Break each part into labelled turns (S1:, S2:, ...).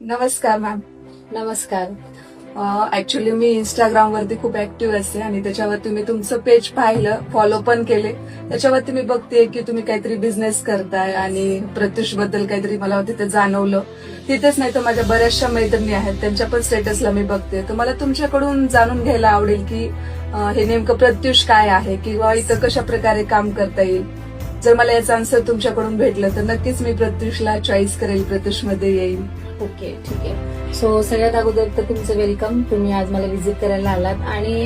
S1: नमस्कार मॅम.
S2: नमस्कार.
S1: ऍक्च्युली मी इंस्टाग्राम वरती खूप ऍक्टिव्ह असते आणि त्याच्यावरती मी तुमचं पेज पाहिलं, फॉलो पण केले. त्याच्यावरती मी बघते की तुम्ही काहीतरी बिझनेस करताय आणि प्रत्युष बद्दल काहीतरी मला तिथे जाणवलं. तिथेच नाही तर माझ्या बऱ्याचशा मैत्रिणी आहेत, त्यांच्या पण स्टेटसला मी बघते. तर मला तुमच्याकडून जाणून घ्यायला आवडेल की हे नेमकं प्रत्युष काय आहे किंवा इथं कशा प्रकारे काम करता येईल. जर मला याचं आन्सर तुमच्याकडून भेटलं तर नक्कीच मी प्रत्युषला चॉईस करेल, प्रत्युषमध्ये येईल.
S2: ओके, ठीक आहे. सो सगळ्यात अगोदर तर तुमचं वेलकम. तुम्ही आज मला व्हिजिट करायला आलात आणि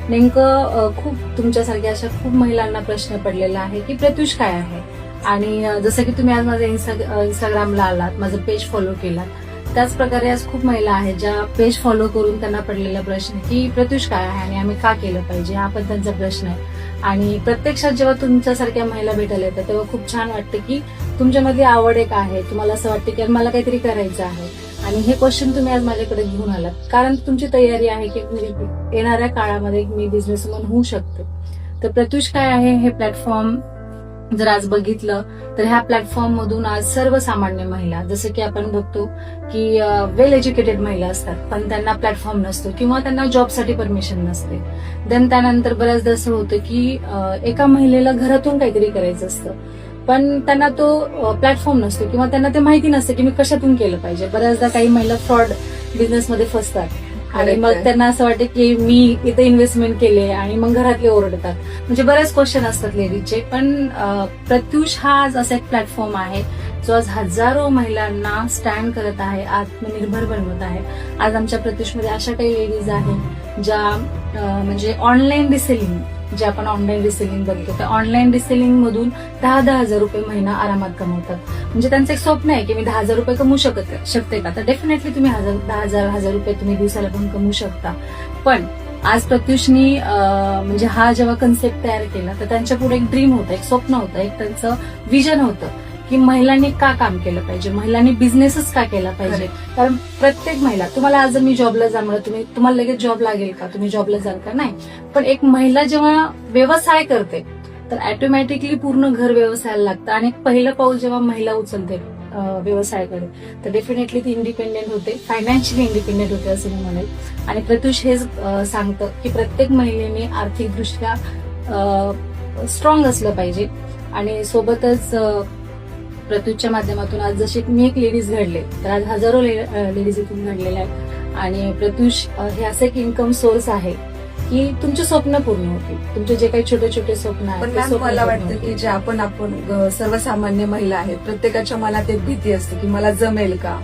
S2: नेमकं खूप तुमच्यासारख्या अशा खूप महिलांना प्रश्न पडलेला आहे की प्रत्युष काय आहे. आणि जसं की तुम्ही आज माझ्या इंस्टाग्रामला आलात, माझं पेज फॉलो केलात, त्याच प्रकारे आज खूप महिला आहेत ज्या पेज फॉलो करून त्यांना पडलेला प्रश्न की प्रत्युष काय आहे आणि आम्ही का केलं पाहिजे, हा पण त्यांचा प्रश्न आहे. आणि प्रत्यक्षात जेव्हा तुमच्यासारख्या महिला भेटायला येतात तेव्हा खूप छान वाटतं की तुमच्यामध्ये आवड एक आहे, तुम्हाला असं वाटतं की मला काहीतरी करायचं आहे. आणि हे क्वेश्चन तुम्ही आज माझ्याकडे घेऊन आलात कारण तुमची तयारी आहे की येणाऱ्या काळामध्ये मी बिझनेसमन होऊ शकते. तर प्रत्युष काय आहे हे प्लॅटफॉर्म जर आज बघितलं तर ह्या प्लॅटफॉर्म मधून आज सर्वसामान्य महिला, जसं की आपण बघतो की वेल एज्युकेटेड महिला असतात पण त्यांना प्लॅटफॉर्म नसतो किंवा त्यांना जॉबसाठी परमिशन नसते. देन त्यानंतर बऱ्याचदा असं होतं की एका महिलेला घरातून काहीतरी करायचं असतं पण त्यांना तो प्लॅटफॉर्म नसतो किंवा त्यांना ते माहिती नसतं की मी कशातून केलं पाहिजे. बऱ्याचदा काही महिला फ्रॉड बिझनेसमध्ये फसतात आणि मग त्यांना असं वाटतं की मी इथे इन्व्हेस्टमेंट केले आणि मग घरातले ओरडतात. म्हणजे बरेच क्वेश्चन असतात लेडीजचे. पण प्रत्युष हा आज असा एक प्लॅटफॉर्म आहे जो आज हजारो महिलांना स्टँड करत आहे, आत्मनिर्भर बनवत आहे. आज आमच्या प्रत्युषमध्ये अशा काही लेडीज आहेत ज्या म्हणजे ऑनलाईन रिसेलिंग, जे आपण ऑनलाईन रिसेलिंग बघतो त्या ऑनलाईन रिसेलिंग मधून 10,000 रुपये महिना आरामात कमवतात. म्हणजे त्यांचं एक स्वप्न आहे की मी 10,000 रुपये कमवू शकते का, तर डेफिनेटली तुम्ही 10,000 रुपये तुम्ही दिवसाला पण कमवू शकता. पण आज प्रत्युषनी म्हणजे हा जेव्हा कन्सेप्ट तयार केला तर त्यांच्या पुढे एक ड्रीम होतं, एक स्वप्न होतं, एक त्यांचं विजन होतं की महिलांनी का काम केलं पाहिजे, महिलांनी बिझनेसच का केला पाहिजे. कारण प्रत्येक महिला, तुम्हाला आज जर मी जॉबला जाणार, तुम्हाला लगेच जॉब लागेल का, तुम्ही जॉबला जाल का, नाही. पण एक महिला जेव्हा व्यवसाय करते तर ऑटोमॅटिकली पूर्ण घर व्यवसायाला लागतं आणि एक पहिलं पाऊल जेव्हा महिला उचलते व्यवसायाकडे तर डेफिनेटली ती इंडिपेंडेंट होते, फायनान्शियली इंडिपेंडेंट होते असं मी म्हणेल. आणि प्रत्युष हेच सांगतं की प्रत्येक महिलेने आर्थिकदृष्ट्या स्ट्रॉंग असलं पाहिजे. आणि सोबतच प्रत्युषच्या माध्यमातून आज जशी मी एक लेडीज घडले तर आज हजारो लेडीज इथून घडलेल्या आहेत. आणि प्रत्युष हे असं एक इन्कम सोर्स आहे की तुमचे स्वप्न पूर्ण होतील, तुमचे जे काही छोटे छोटे स्वप्न आहेत.
S1: पण मला वाटतं की जे आपण सर्वसामान्य महिला आहेत, प्रत्येकाच्या मनात एक भीती असते की मला जमेल का,